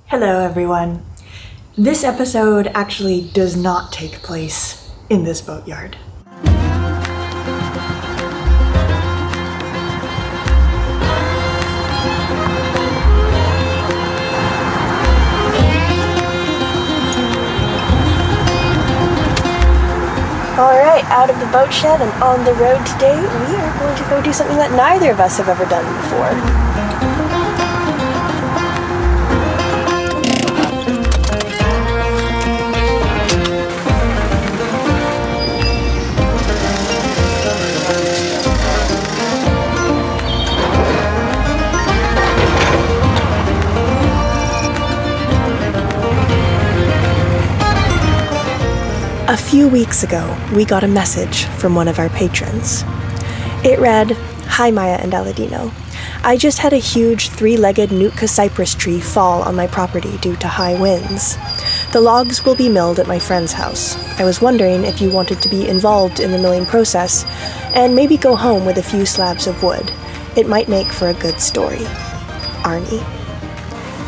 Hello everyone. This episode actually does not take place in this boatyard. Alright, out of the boat shed and on the road today, we are going to go do something that neither of us have ever done before. A few weeks ago, we got a message from one of our patrons. It read, "Hi Maya and Aladino. I just had a huge 3-legged Nootka cypress tree fall on my property due to high winds. The logs will be milled at my friend's house. I was wondering if you wanted to be involved in the milling process and maybe go home with a few slabs of wood. It might make for a good story. Arnie."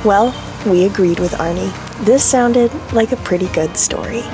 Well, we agreed with Arnie. This sounded like a pretty good story.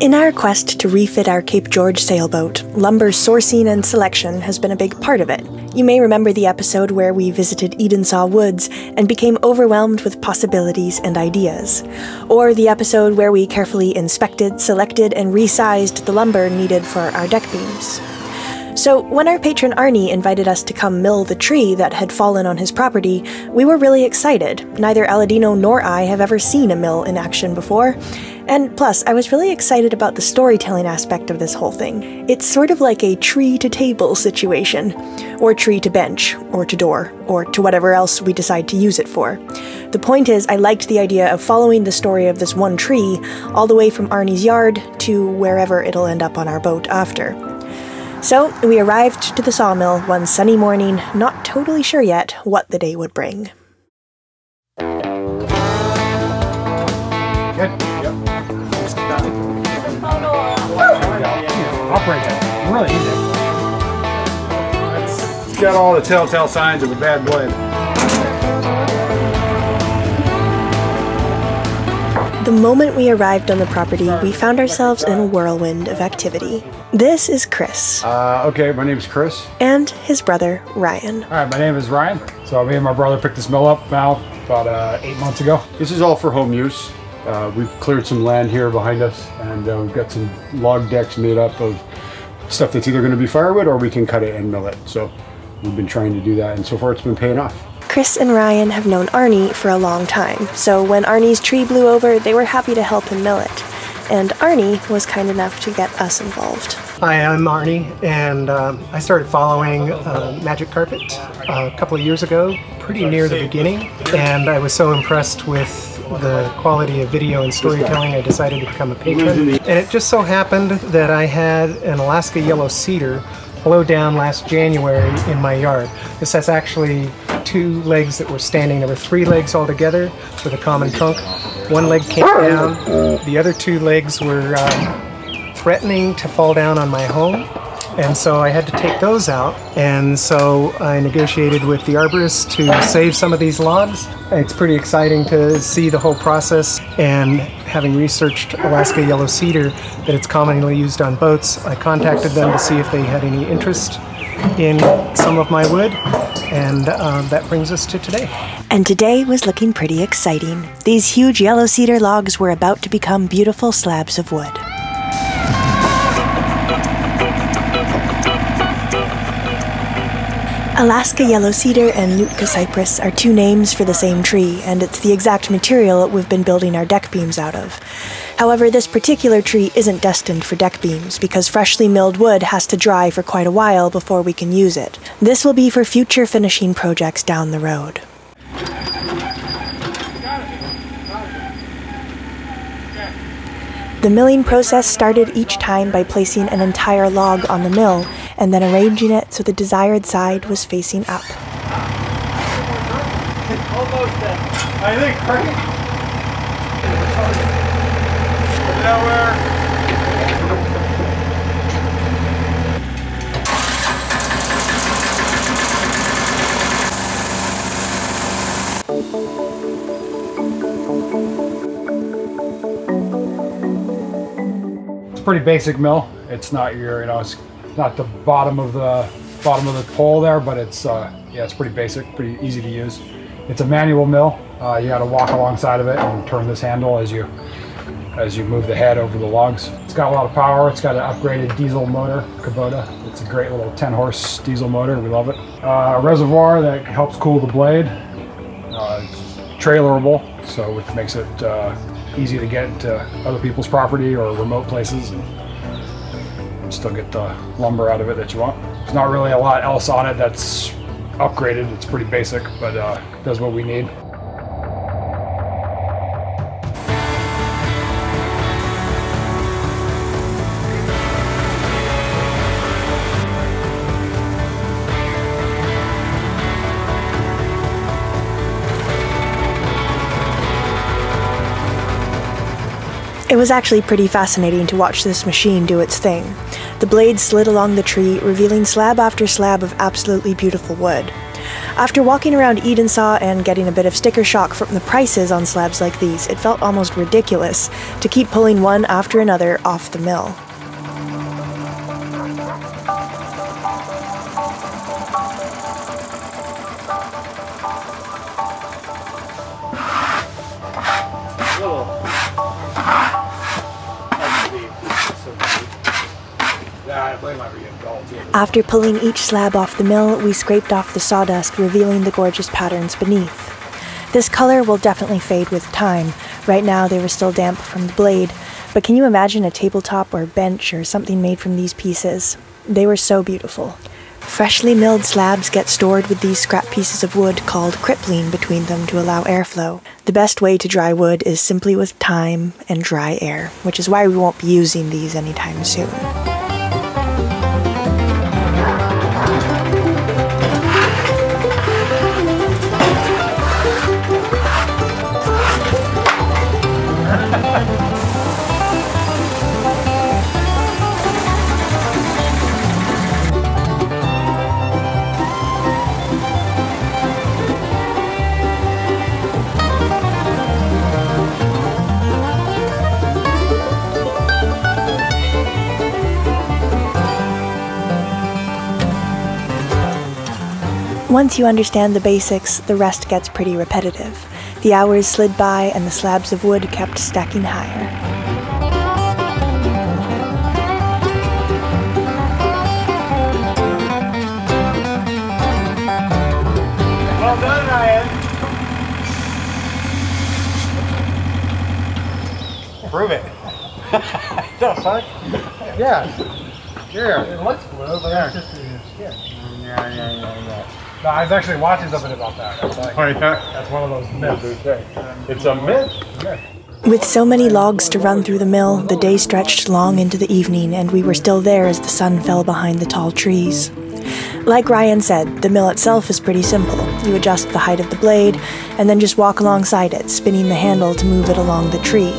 In our quest to refit our Cape George sailboat, lumber sourcing and selection has been a big part of it. You may remember the episode where we visited Edensaw Woods and became overwhelmed with possibilities and ideas. Or the episode where we carefully inspected, selected, and resized the lumber needed for our deck beams. So when our patron Arnie invited us to come mill the tree that had fallen on his property, we were really excited. Neither Aladino nor I have ever seen a mill in action before. And plus, I was really excited about the storytelling aspect of this whole thing. It's sort of like a tree-to-table situation, or tree-to-bench, or to door, or to whatever else we decide to use it for. The point is, I liked the idea of following the story of this one tree all the way from Arnie's yard to wherever it'll end up on our boat after. So, we arrived to the sawmill one sunny morning, not totally sure yet what the day would bring. Good. Yep. Operate it. Really easy. It's got all the telltale signs of a bad blade. The moment we arrived on the property, we found ourselves in a whirlwind of activity. This is Chris. Okay, my name's Chris. And his brother, Ryan. Alright, my name is Ryan. So me and my brother picked this mill up now about 8 months ago. This is all for home use. We've cleared some land here behind us, and we've got some log decks made up of stuff that's either going to be firewood or we can cut it and mill it. So we've been trying to do that, and so far it's been paying off. Chris and Ryan have known Arnie for a long time, so when Arnie's tree blew over, they were happy to help him mill it. And Arnie was kind enough to get us involved. Hi, I'm Arnie, and I started following Magic Carpet a couple of years ago, pretty near the beginning, and I was so impressed with the quality of video and storytelling, I decided to become a patron. And it just so happened that I had an Alaska yellow cedar blow down last January in my yard. This has actually 2 legs that were standing. There were 3 legs altogether with a common trunk. 1 leg came down. The other 2 legs were threatening to fall down on my home, and so I had to take those out. And so I negotiated with the arborist to save some of these logs. It's pretty exciting to see the whole process, and having researched Alaska yellow cedar, that it's commonly used on boats, I contacted them to see if they had any interest in some of my wood, and that brings us to today. And today was looking pretty exciting. These huge yellow cedar logs were about to become beautiful slabs of wood. Alaska yellow cedar and Nootka cypress are two names for the same tree, and it's the exact material we've been building our deck beams out of. However, this particular tree isn't destined for deck beams because freshly milled wood has to dry for quite a while before we can use it. This will be for future finishing projects down the road. The milling process started each time by placing an entire log on the mill and then arranging it so the desired side was facing up. Almost there. I think, right? Nowhere. It's a pretty basic mill. It's not your, it's not the bottom of the pole there, but it's yeah, it's pretty basic, pretty easy to use. It's a manual mill. You got to walk alongside of it and turn this handle as you move the head over the logs. It's got a lot of power. It's got an upgraded diesel motor, Kubota. It's a great little 10-horse diesel motor. We love it. A reservoir that helps cool the blade. It's trailerable, so it makes it easy to get into other people's property or remote places and still get the lumber out of it that you want. There's not really a lot else on it that's upgraded. It's pretty basic, but does what we need. It was actually pretty fascinating to watch this machine do its thing. The blade slid along the tree, revealing slab after slab of absolutely beautiful wood. After walking around Edensaw and getting a bit of sticker shock from the prices on slabs like these, it felt almost ridiculous to keep pulling one after another off the mill. After pulling each slab off the mill, we scraped off the sawdust, revealing the gorgeous patterns beneath. This color will definitely fade with time. Right now they were still damp from the blade, but can you imagine a tabletop or bench or something made from these pieces? They were so beautiful. Freshly milled slabs get stored with these scrap pieces of wood called crippling between them to allow airflow. The best way to dry wood is simply with time and dry air, which is why we won't be using these anytime soon. Once you understand the basics, the rest gets pretty repetitive. The hours slid by and the slabs of wood kept stacking higher. Well done, Ryan. Prove it. The fuck? Yeah. Yeah. It looks blue, but that's just in your skin. Yeah. No, I was actually watching something about that. That's like, that's one of those myths. It's a myth. With so many logs to run through the mill, the day stretched long into the evening, and we were still there as the sun fell behind the tall trees. Like Ryan said, the mill itself is pretty simple. You adjust the height of the blade, and then just walk alongside it, spinning the handle to move it along the tree.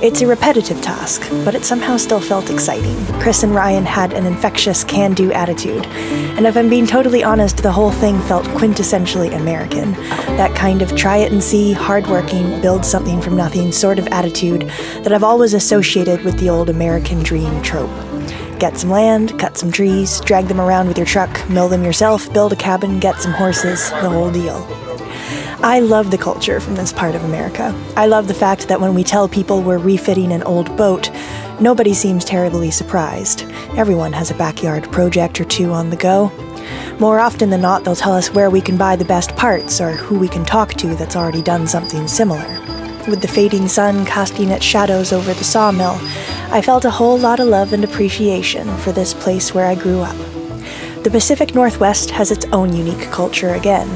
It's a repetitive task, but it somehow still felt exciting. Chris and Ryan had an infectious can-do attitude, and if I'm being totally honest, the whole thing felt quintessentially American. That kind of try it and see, hardworking, build something from nothing sort of attitude that I've always associated with the old American dream trope. Get some land, cut some trees, drag them around with your truck, mill them yourself, build a cabin, get some horses, the whole deal. I love the culture from this part of America. I love the fact that when we tell people we're refitting an old boat, nobody seems terribly surprised. Everyone has a backyard project or two on the go. More often than not, they'll tell us where we can buy the best parts or who we can talk to that's already done something similar. With the fading sun casting its shadows over the sawmill, I felt a whole lot of love and appreciation for this place where I grew up. The Pacific Northwest has its own unique culture again.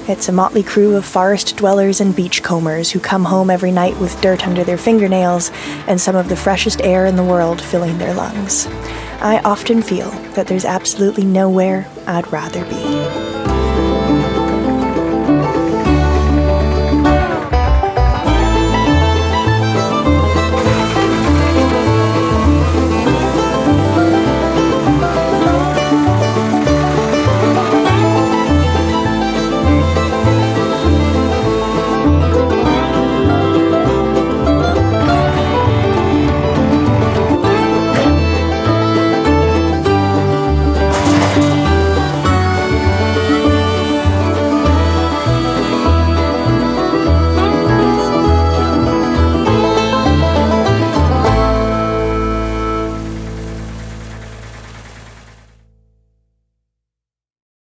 It's a motley crew of forest dwellers and beachcombers who come home every night with dirt under their fingernails and some of the freshest air in the world filling their lungs. I often feel that there's absolutely nowhere I'd rather be.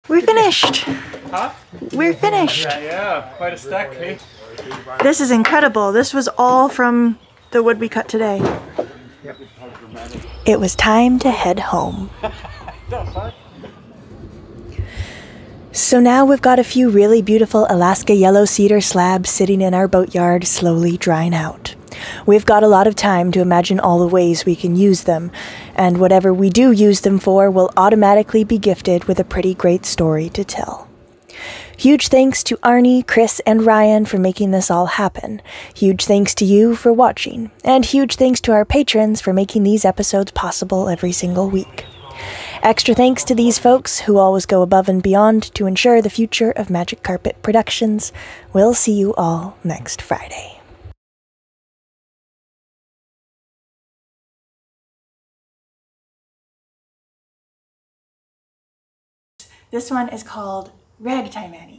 We're finished. Huh? We're finished. Yeah, quite a stack, Kate. This is incredible. This was all from the wood we cut today. Yep. It was time to head home. So now we've got a few really beautiful Alaska yellow cedar slabs sitting in our boatyard slowly drying out. We've got a lot of time to imagine all the ways we can use them, and whatever we do use them for will automatically be gifted with a pretty great story to tell. Huge thanks to Arnie, Chris, and Ryan for making this all happen. Huge thanks to you for watching, and huge thanks to our patrons for making these episodes possible every single week. Extra thanks to these folks who always go above and beyond to ensure the future of Magic Carpet Productions. We'll see you all next Friday. This one is called Ragtime Annie.